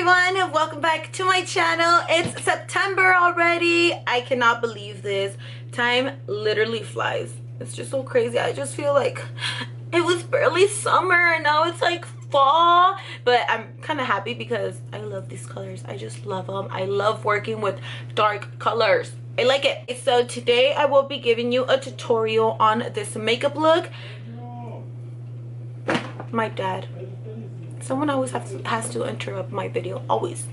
everyone, welcome back to my channel. It's September already. I cannot believe this. Time literally flies. It's just so crazy. I just feel like it was barely summer and now it's like fall, but I'm kind of happy because I love these colors. I just love them. I love working with dark colors. I like it. So today I will be giving you a tutorial on this makeup look. My dad. Someone always has to interrupt my video. Always.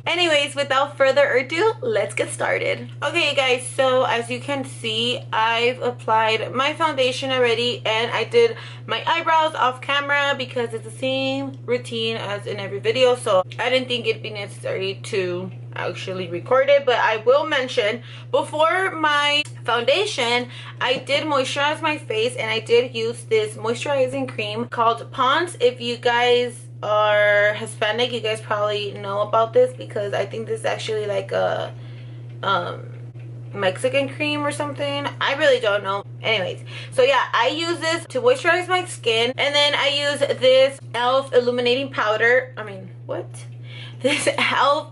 Anyways, without further ado, let's get started. Okay guys, so as you can see, I've applied my foundation already and I did my eyebrows off camera because it's the same routine as in every video, so I didn't think it'd be necessary to actually record it. But I will mention, before my foundation, I did moisturize my face and I did use this moisturizing cream called Pond's. If you guys are Hispanic, you guys probably know about this because I think this is actually like a Mexican cream or something. I really don't know. Anyways, so yeah, I use this to moisturize my skin, and then I use this e.l.f. Illuminating Powder. This e.l.f.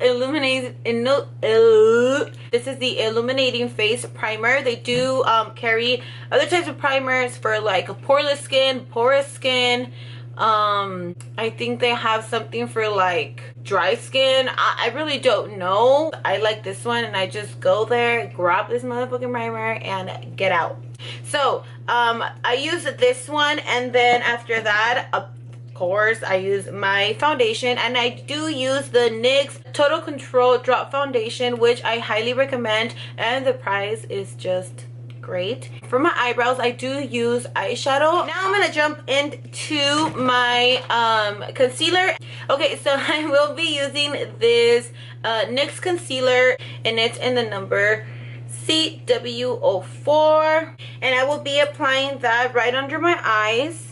This is the Illuminating Face Primer. They do carry other types of primers for like a poreless skin, porous skin. I think they have something for like dry skin. I really don't know. I like this one and I just go there, grab this motherfucking primer and get out. So I use this one, and then after that, of course, I use my foundation, and I do use the NYX Total Control Drop Foundation, which I highly recommend, and the price is just great. For my eyebrows, I do use eyeshadow. Now I'm gonna jump into my concealer. Okay, so I will be using this NYX concealer, and it's in the number CW04, and I will be applying that right under my eyes.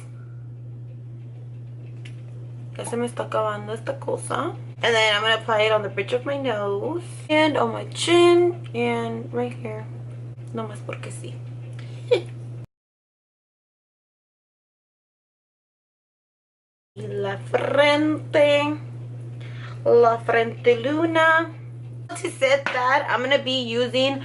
Ya se me está acabando esta cosa. And then I'm gonna apply it on the bridge of my nose and on my chin and right here. No más porque sí. La frente luna. To set that, I'm gonna be using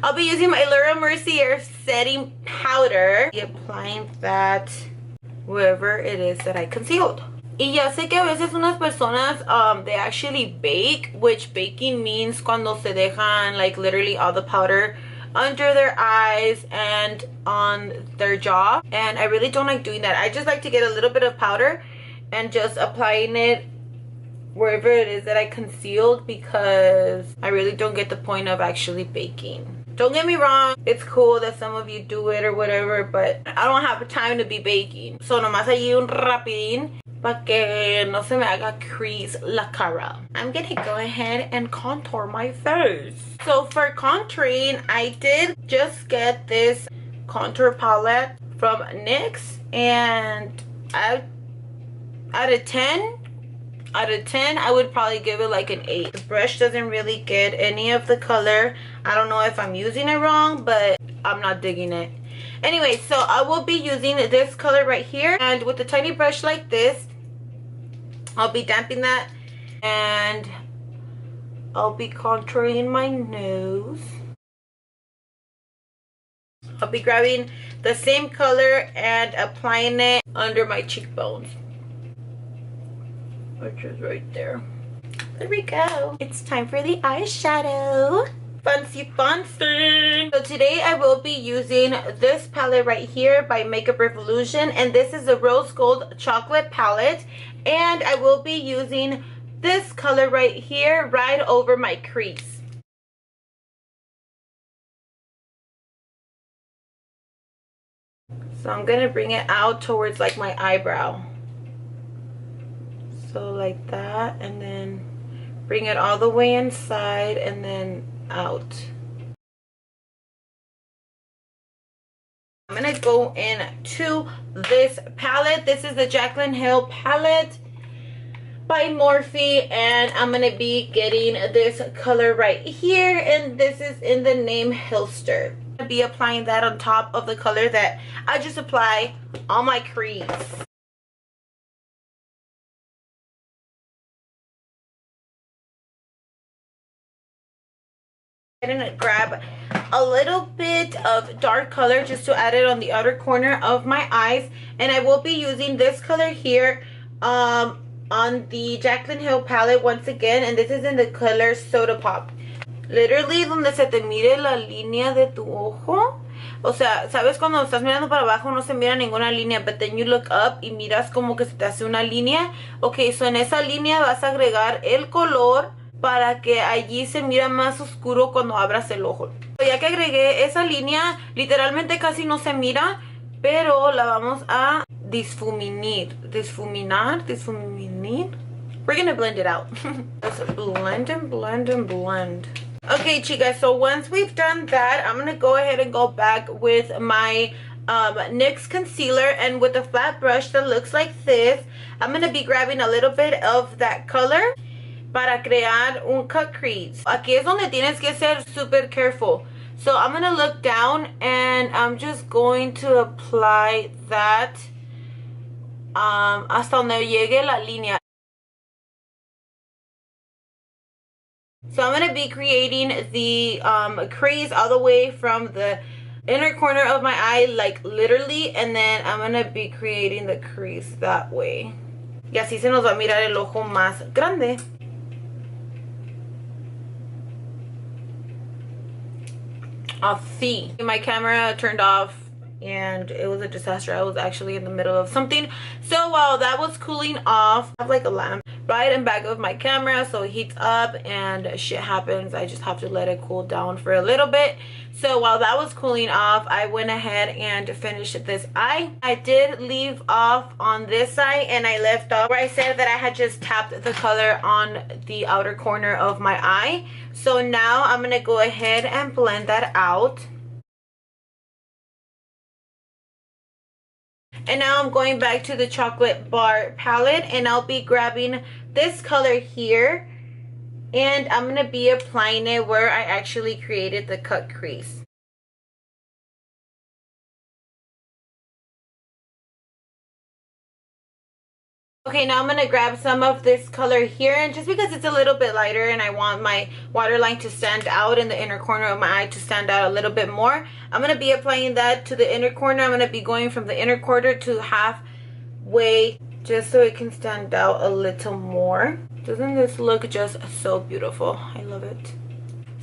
I'll be using my Mercier setting powder. Applying that wherever it is that I concealed. Y ya sé que a veces unas personas they actually bake, which baking means cuando se dejan like literally all the powder under their eyes and on their jaw, and I really don't like doing that. I just like to get a little bit of powder and just applying it wherever it is that I concealed, because I really don't get the point of actually baking. Don't get me wrong, it's cool that some of you do it or whatever, but I don't have time to be baking. So nomás allí un rapidín para que no se me haga crease la cara. I'm gonna go ahead and contour my face. So for contouring, I did just get this contour palette from NYX, and out of 10 I would probably give it like an 8. The brush doesn't really get any of the color. I don't know if I'm using it wrong, but I'm not digging it. Anyway, so I will be using this color right here, and with a tiny brush like this, I'll be damping that, and I'll be contouring my nose. I'll be grabbing the same color and applying it under my cheekbones, which is right there. There we go. It's time for the eyeshadow. Fancy. So today I will be using this palette right here by Makeup Revolution, and this is the Rose Gold Chocolate palette, and I will be using this color right here right over my crease. So I'm gonna bring it out towards like my eyebrow. So like that, and then bring it all the way inside and then out. I'm gonna go into this palette. This is the Jaclyn Hill palette by Morphe, and I'm gonna be getting this color right here, and this is in the name Hilster. be applying that on top of the color that I just apply on my crease. And grab a little bit of dark color just to add it on the outer corner of my eyes, and I will be using this color here on the Jaclyn Hill palette once again, and this is in the color Soda Pop. Literally donde se te mire la línea de tu ojo, o sea, sabes cuando estás mirando para abajo no se mira ninguna línea, but then you look up y miras como que se te hace una línea. Ok, so en esa línea vas a agregar el color para que allí se mira más oscuro cuando abras el ojo. Ya que agregué esa línea, literalmente casi no se mira, pero la vamos a difuminar. We're gonna blend it out. Just blend and blend and blend. Okay, chicas, so once we've done that, I'm gonna go ahead and go back with my NYX concealer, and with a flat brush that looks like this, I'm gonna be grabbing a little bit of that color para crear un cut crease. Aquí es donde tienes que ser super careful. So I'm gonna look down and I'm just going to apply that hasta donde llegue la línea. So I'm gonna be creating the crease all the way from the inner corner of my eye, like literally, and then I'm gonna be creating the crease that way. Y así se nos va a mirar el ojo más grande. Así. My camera turned off and it was a disaster. I was actually in the middle of something. So while that was cooling off, I have like a lamp right in back of my camera, so it heats up and shit happens. I just have to let it cool down for a little bit. So while that was cooling off, I went ahead and finished this eye. I did leave off on this eye, and I left off where I said that I had just tapped the color on the outer corner of my eye. So now I'm gonna go ahead and blend that out. And now I'm going back to the chocolate bar palette, and I'll be grabbing this color here, and I'm going to be applying it where I actually created the cut crease. Okay, now I'm going to grab some of this color here, and just because it's a little bit lighter and I want my waterline to stand out in the inner corner of my eye to stand out a little bit more, I'm going to be applying that to the inner corner. I'm going to be going from the inner corner to halfway just so it can stand out a little more. Doesn't this look just so beautiful? I love it.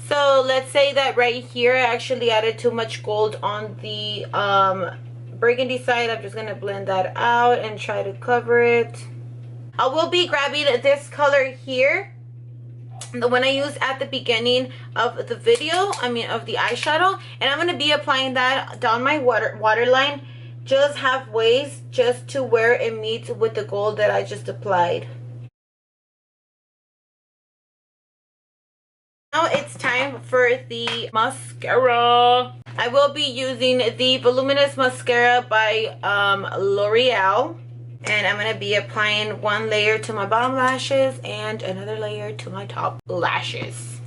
So let's say that right here I actually added too much gold on the burgundy side. I'm just going to blend that out and try to cover it. I will be grabbing this color here, the one I used at the beginning of the video, of the eyeshadow, and I'm going to be applying that down my waterline just halfway, just to where it meets with the gold that I just applied. Now it's time for the mascara. I will be using the Voluminous Mascara by L'Oreal. And I'm going to be applying one layer to my bottom lashes and another layer to my top lashes.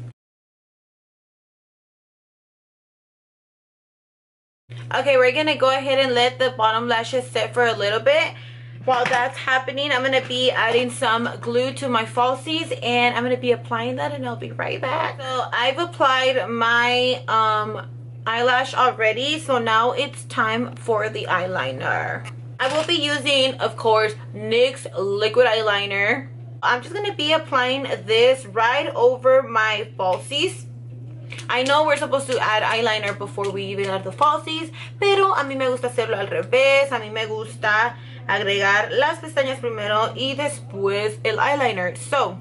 Okay, we're going to go ahead and let the bottom lashes set for a little bit. While that's happening, I'm going to be adding some glue to my falsies, and I'm going to be applying that, and I'll be right back. So I've applied my eyelash already, so now it's time for the eyeliner. I will be using, of course, NYX liquid eyeliner. I'm just going to be applying this right over my falsies. I know we're supposed to add eyeliner before we even add the falsies, pero a mí me gusta hacerlo al revés. A mí me gusta agregar las pestañas primero y después el eyeliner. So,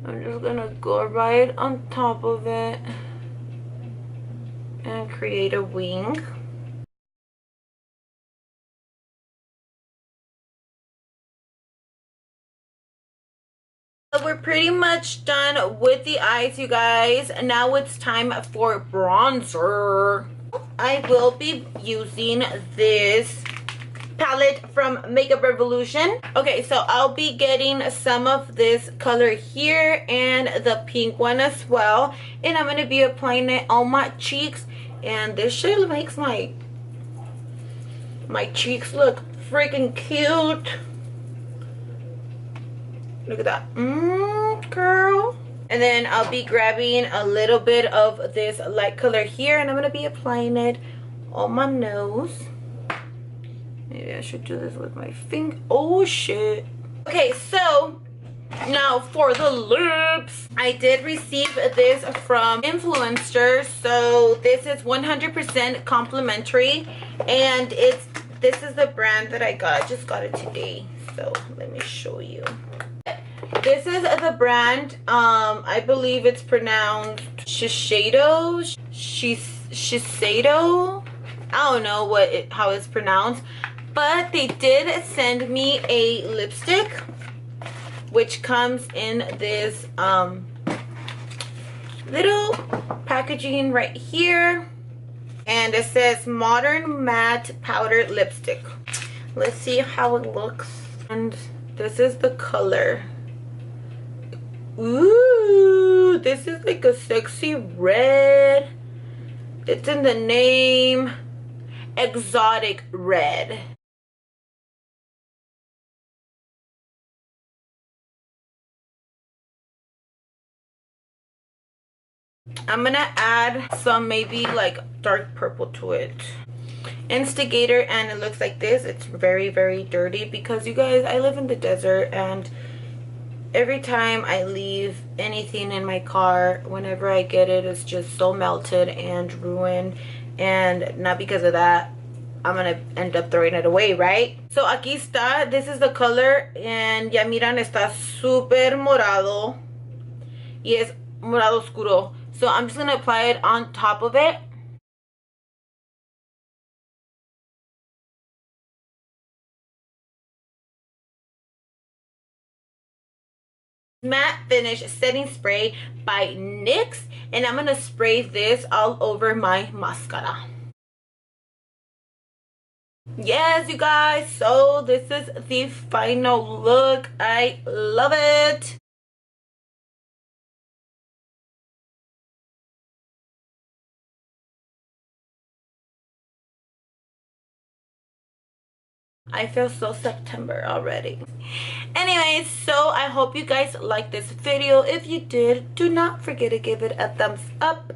I'm just going to go right on top of it and create a wing. We're pretty much done with the eyes, you guys. Now it's time for bronzer. I will be using this palette from Makeup Revolution. Okay, so I'll be getting some of this color here and the pink one as well, and I'm going to be applying it on my cheeks, and this shit makes my cheeks look freaking cute. Look at that. Girl. And then I'll be grabbing a little bit of this light color here, and I'm going to be applying it on my nose. Maybe I should do this with my finger. Oh shit. Okay, so now for the lips. I did receive this from influencers, so this is 100% complimentary, and this is the brand that I got. I just got it today, so let me show you. This is the brand. I believe it's pronounced Shiseido. Shiseido. I don't know how it's pronounced, but they did send me a lipstick, which comes in this little packaging right here, and it says Modern Matte Powder Lipstick. Let's see how it looks. And this is the color. Ooh, this is like a sexy red. It's in the name, Exotic Red. I'm gonna add some maybe like dark purple to it. Instigator, and it looks like this. It's very, very dirty because, you guys, I live in the desert, and every time I leave anything in my car, whenever I get it, it's just so melted and ruined. And not because of that, I'm gonna end up throwing it away, right? So aquí está. This is the color, and ya miran, está súper morado. Y es morado oscuro. So I'm just gonna apply it on top of it. Matte Finish Setting Spray by NYX, and I'm gonna spray this all over my mascara. Yes, you guys, so this is the final look. I love it. I feel so September already. Anyways, so I hope you guys liked this video. If you did, do not forget to give it a thumbs up.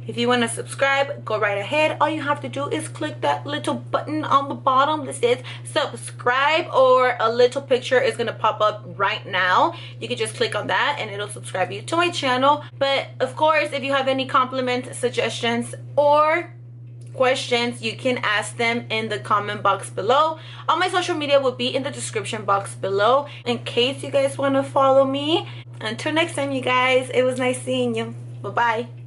If you want to subscribe, go right ahead. All you have to do is click that little button on the bottom that says subscribe, or a little picture is going to pop up right now. You can just click on that and it'll subscribe you to my channel. But of course, if you have any comments, suggestions, or questions, you can ask them in the comment box below. All my social media will be in the description box below in case you guys want to follow me. Until next time, you guys, it was nice seeing you. Bye bye.